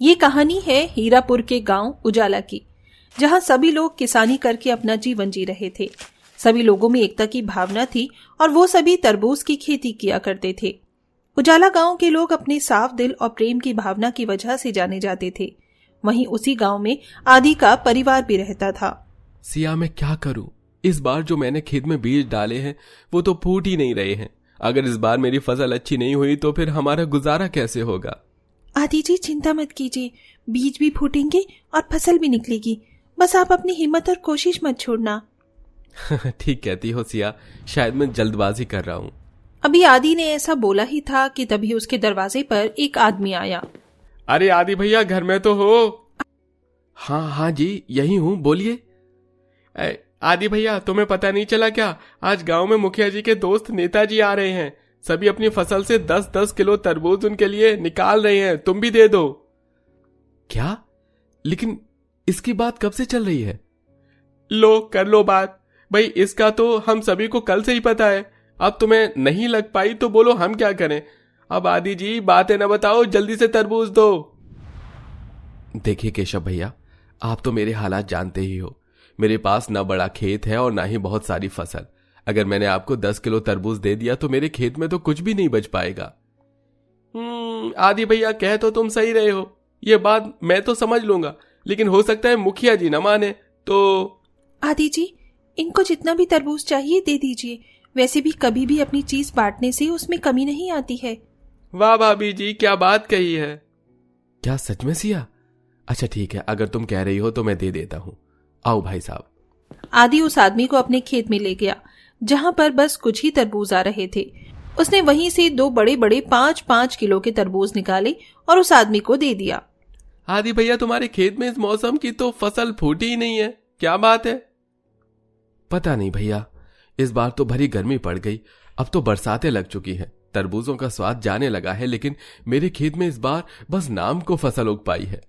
ये कहानी है हीरापुर के गांव उजाला की, जहां सभी लोग किसानी करके अपना जीवन जी रहे थे। सभी लोगों में एकता की भावना थी और वो सभी तरबूज की खेती किया करते थे। उजाला गांव के लोग अपने साफ दिल और प्रेम की भावना की वजह से जाने जाते थे। वहीं उसी गांव में आदि का परिवार भी रहता था। सिया, मैं क्या करूं? इस बार जो मैंने खेत में बीज डाले हैं वो तो फूट ही नहीं रहे हैं। अगर इस बार मेरी फसल अच्छी नहीं हुई तो फिर हमारा गुजारा कैसे होगा? आदि जी, चिंता मत कीजिए, बीज भी फूटेंगे और फसल भी निकलेगी। बस आप अपनी हिम्मत और कोशिश मत छोड़ना। ठीक कहती हो सिया, शायद मैं जल्दबाजी कर रहा हूँ। अभी आदि ने ऐसा बोला ही था कि तभी उसके दरवाजे पर एक आदमी आया। अरे आदि भैया, घर में तो हो? हाँ जी, यही हूँ, बोलिए। आदि भैया, तुम्हें पता नहीं चला क्या? आज गांव में मुखिया जी के दोस्त नेताजी आ रहे हैं। सभी अपनी फसल से 10-10 किलो तरबूज उनके लिए निकाल रहे हैं, तुम भी दे दो। क्या? लेकिन इसकी बात कब से चल रही है? लो, कर लो बात। भाई, इसका तो हम सभी को कल से ही पता है। अब तुम्हें नहीं लग पाई तो बोलो, हम क्या करें? अब आदि जी, बातें न बताओ, जल्दी से तरबूज दो। देखिए केशव भैया, आप तो मेरे हालात जानते ही हो। मेरे पास ना बड़ा खेत है और ना ही बहुत सारी फसल। अगर मैंने आपको 10 किलो तरबूज दे दिया तो मेरे खेत में तो कुछ भी नहीं बच पाएगा। आदि भैया, कह तो तुम सही रहे हो, ये बात मैं तो समझ लूंगा, लेकिन हो सकता है मुखिया जी न माने तो। आदि जी, इनको जितना भी तरबूज चाहिए दे दीजिए। वैसे भी कभी भी अपनी चीज बांटने से उसमें कमी नहीं आती है। वाह भाभी जी, क्या बात कही है। क्या सच में सिया? अच्छा ठीक है, अगर तुम कह रही हो तो मैं दे देता हूँ। आओ भाई साहब। आदि उस आदमी को अपने खेत में ले गया, जहां पर बस कुछ ही तरबूज आ रहे थे। उसने वहीं से 2 बड़े-बड़े 5-5 किलो के तरबूज निकाले और उस आदमी को दे दिया। आदि भैया, तुम्हारे खेत में इस मौसम की तो फसल फूटी ही नहीं है, क्या बात है? पता नहीं भैया, इस बार तो भरी गर्मी पड़ गई। अब तो बरसातें लग चुकी हैं, तरबूजों का स्वाद जाने लगा है, लेकिन मेरे खेत में इस बार बस नाम को फसल उग पाई है।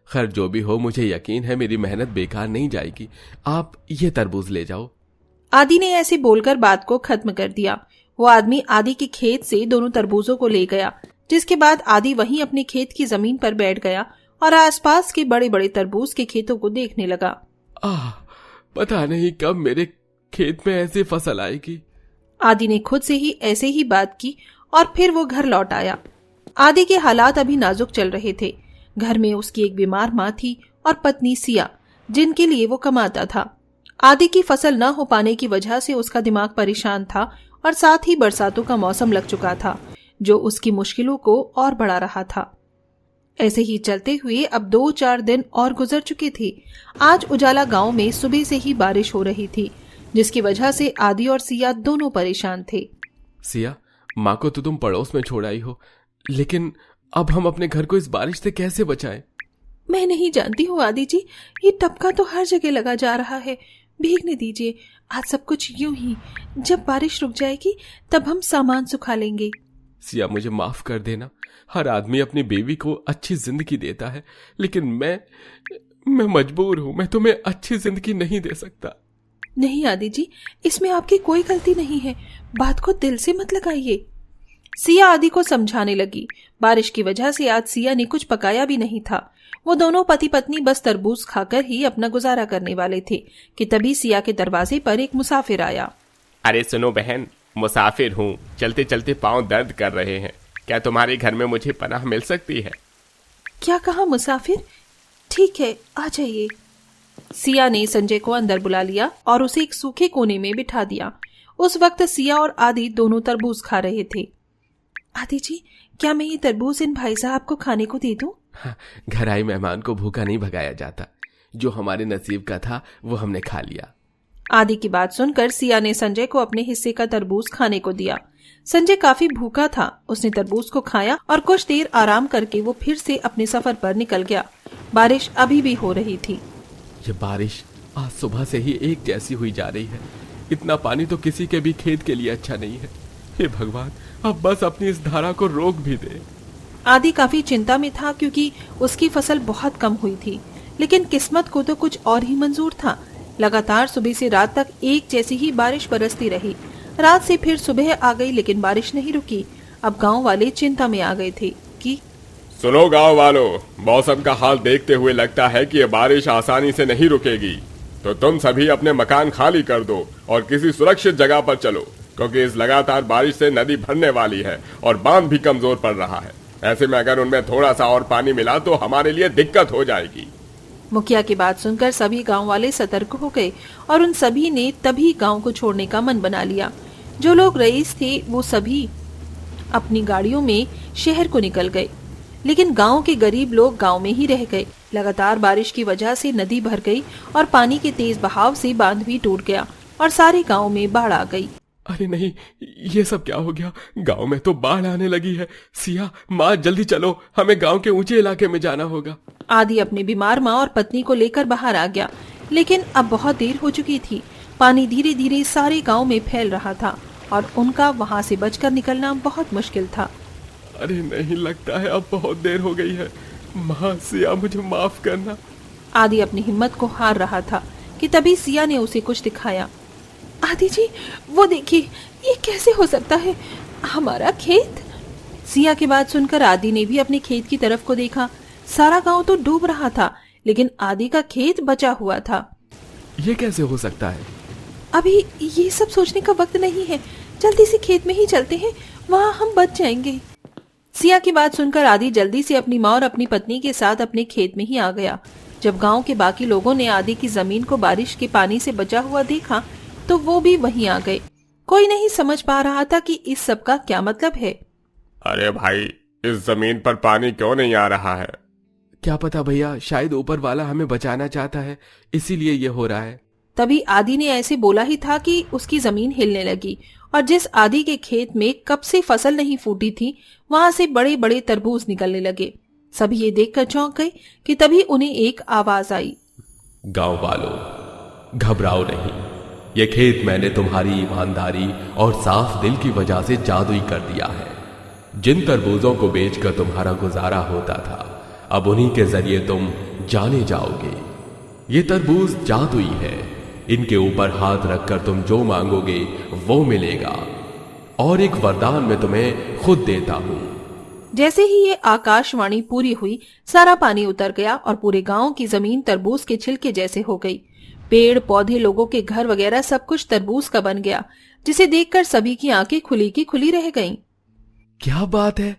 खैर, जो भी हो, मुझे यकीन है मेरी मेहनत बेकार नहीं जाएगी। आप ये तरबूज ले जाओ। आदि ने ऐसे बोलकर बात को खत्म कर दिया। वो आदमी आदि के खेत से दोनों तरबूजों को ले गया, जिसके बाद आदि वहीं अपने खेत की जमीन पर बैठ गया और आसपास के बड़े बड़े तरबूज के खेतों को देखने लगा। पता नहीं कब मेरे खेत में ऐसी फसल आएगी। आदि ने खुद से ही ऐसे ही बात की और फिर वो घर लौट आया। आदि के हालात अभी नाजुक चल रहे थे। घर में उसकी एक बीमार माँ थी और पत्नी सिया, जिनके लिए वो कमाता था। आदि की फसल न हो पाने की वजह से उसका दिमाग परेशान था और साथ ही बरसातों का मौसम लग चुका था, जो उसकी मुश्किलों को और बढ़ा रहा था। ऐसे ही चलते हुए अब 2-4 दिन और गुजर चुके थे। आज उजाला गांव में सुबह से ही बारिश हो रही थी, जिसकी वजह से आदि और सिया दोनों परेशान थे। सिया, माँ को तो तुम पड़ोस में छोड़ आई हो, लेकिन अब हम अपने घर को इस बारिश से कैसे बचाएं? मैं नहीं जानती हूँ आदि जी, ये टपका तो हर जगह लगा जा रहा है। भीगने दीजिए, आज सब कुछ यूं ही। जब बारिश रुक जाएगी तब हम सामान सुखा लेंगे। सिया, मुझे माफ कर देना। हर आदमी अपनी बीवी को अच्छी जिंदगी देता है, लेकिन मैं मजबूर हूँ। मैं तुम्हें अच्छी जिंदगी नहीं दे सकता। नहीं आदि जी, इसमें आपकी कोई गलती नहीं है। बात को दिल से मत लगाइए। सिया आदि को समझाने लगी। बारिश की वजह से आज सिया ने कुछ पकाया भी नहीं था। वो दोनों पति पत्नी बस तरबूज खाकर ही अपना गुजारा करने वाले थे कि तभी सिया के दरवाजे पर एक मुसाफिर आया। अरे सुनो बहन, मुसाफिर हूँ, चलते चलते पाँव दर्द कर रहे हैं। क्या तुम्हारे घर में मुझे पनाह मिल सकती है? क्या कहा मुसाफिर? ठीक है, आ जाइए। सिया ने संजय को अंदर बुला लिया और उसे एक सूखे कोने में बिठा दिया। उस वक्त सिया और आदि दोनों तरबूज खा रहे थे। आदि जी, क्या मैं ये तरबूज इन भाई साहब को खाने को दे दूं? घर आए मेहमान को भूखा नहीं भगाया जाता। जो हमारे नसीब का था वो हमने खा लिया। आदि की बात सुनकर सिया ने संजय को अपने हिस्से का तरबूज खाने को दिया। संजय काफी भूखा था। उसने तरबूज को खाया और कुछ देर आराम करके वो फिर से अपने सफर पर निकल गया। बारिश अभी भी हो रही थी। ये बारिश आज सुबह से ही एक जैसी हुई जा रही है। इतना पानी तो किसी के भी खेत के लिए अच्छा नहीं है। हे भगवान, अब बस अपनी इस धारा को रोक भी दे। आदि काफी चिंता में था, क्योंकि उसकी फसल बहुत कम हुई थी, लेकिन किस्मत को तो कुछ और ही मंजूर था। लगातार सुबह से रात तक एक जैसी ही बारिश बरसती रही। रात से फिर सुबह आ गई, लेकिन बारिश नहीं रुकी। अब गांव वाले चिंता में आ गए थे कि सुनो गांव वालों, मौसम का हाल देखते हुए लगता है कि ये बारिश आसानी से नहीं रुकेगी। तो तुम सभी अपने मकान खाली कर दो और किसी सुरक्षित जगह पर चलो, क्योंकि इस लगातार बारिश से नदी भरने वाली है और बांध भी कमजोर पड़ रहा है। ऐसे में अगर उनमें थोड़ा सा और पानी मिला तो हमारे लिए दिक्कत हो जाएगी। मुखिया की बात सुनकर सभी गांव वाले सतर्क हो गए और उन सभी ने तभी गांव को छोड़ने का मन बना लिया। जो लोग रईस थे वो सभी अपनी गाड़ियों में शहर को निकल गए, लेकिन गांव के गरीब लोग गांव में ही रह गए। लगातार बारिश की वजह से नदी भर गई और पानी के तेज बहाव से बांध भी टूट गया और सारे गांव में बाढ़ आ गई। अरे नहीं, ये सब क्या हो गया? गांव में तो बाढ़ आने लगी है। सिया, माँ जल्दी चलो, हमें गांव के ऊंचे इलाके में जाना होगा। आदि अपनी बीमार माँ और पत्नी को लेकर बाहर आ गया, लेकिन अब बहुत देर हो चुकी थी। पानी धीरे धीरे सारे गांव में फैल रहा था और उनका वहां से बचकर निकलना बहुत मुश्किल था। अरे नहीं, लगता है अब बहुत देर हो गई है। माँ, सिया, मुझे माफ करना। आदि अपनी हिम्मत को हार रहा था कि तभी सिया ने उसे कुछ दिखाया। आदि जी, वो देखिए, ये कैसे हो सकता है? हमारा खेत। सिया की बात सुनकर आदि ने भी अपने खेत की तरफ को देखा। सारा गांव तो डूब रहा था, लेकिन आदि का खेत बचा हुआ था। ये कैसे हो सकता है? अभी ये सब सोचने का वक्त नहीं है, जल्दी से खेत में ही चलते हैं, वहाँ हम बच जाएंगे। सिया की बात सुनकर आदि जल्दी से अपनी माँ और अपनी पत्नी के साथ अपने खेत में ही आ गया। जब गांव के बाकी लोगों ने आदि की जमीन को बारिश के पानी से बचा हुआ देखा तो वो भी वहीं आ गए। कोई नहीं समझ पा रहा था कि इस सब का क्या मतलब है। अरे भाई, इस जमीन पर पानी क्यों नहीं आ रहा है? क्या पता भैया, शायद ऊपर वाला हमें बचाना चाहता है, इसीलिए ये हो रहा है। तभी आदि ने ऐसे बोला ही था कि उसकी जमीन हिलने लगी और जिस आदि के खेत में कब से फसल नहीं फूटी थी, वहां से बड़े बड़े तरबूज निकलने लगे। सभी ये देखकर चौंक गए कि तभी उन्हें एक आवाज आई। गांव वालों, घबराओ नहीं, ये खेत मैंने तुम्हारी ईमानदारी और साफ दिल की वजह से जादुई कर दिया है। जिन तरबूजों को बेचकर तुम्हारा गुजारा होता था, अब उन्हीं के जरिए तुम जाने जाओगे। ये तरबूज जादुई है, इनके ऊपर हाथ रखकर तुम जो मांगोगे वो मिलेगा, और एक वरदान मैं तुम्हें खुद देता हूँ। जैसे ही ये आकाशवाणी पूरी हुई, सारा पानी उतर गया और पूरे गांव की जमीन तरबूज के छिलके जैसे हो गई। पेड़ पौधे, लोगों के घर वगैरह सब कुछ तरबूज का बन गया, जिसे देखकर सभी की आंखें खुली की खुली रह गईं। क्या बात है?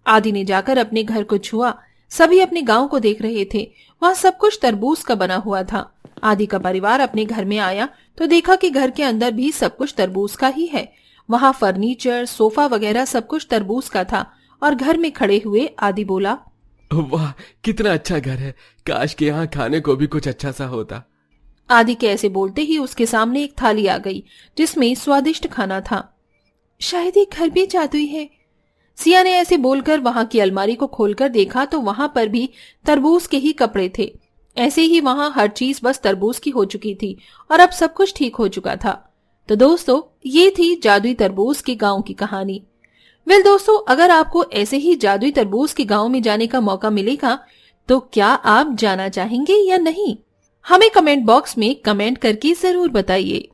आदि ने जाकर अपने घर को छुआ। सभी अपने गांव को देख रहे थे, वहाँ सब कुछ तरबूज का बना हुआ था। आदि का परिवार अपने घर में आया तो देखा कि घर के अंदर भी सब कुछ तरबूज का ही है। वहाँ फर्नीचर, सोफा वगैरह सब कुछ तरबूज का था और घर में खड़े हुए आदि बोला, वाह, कितना अच्छा घर है। काश के यहाँ खाने को भी कुछ अच्छा सा होता। आदि के ऐसे बोलते ही उसके सामने एक थाली आ गई जिसमें स्वादिष्ट खाना था। शायद ये घर भी जादुई है। सिया ने ऐसे बोलकर वहां की अलमारी को खोलकर देखा तो वहां पर भी तरबूज के ही कपड़े थे। ऐसे ही वहां हर चीज बस तरबूज की हो चुकी थी और अब सब कुछ ठीक हो चुका था। तो दोस्तों, ये थी जादुई तरबूज के गांव की कहानी। वेल दोस्तों, अगर आपको ऐसे ही जादुई तरबूज के गांव में जाने का मौका मिलेगा तो क्या आप जाना चाहेंगे या नहीं? हमें कमेंट बॉक्स में कमेंट करके जरूर बताइए।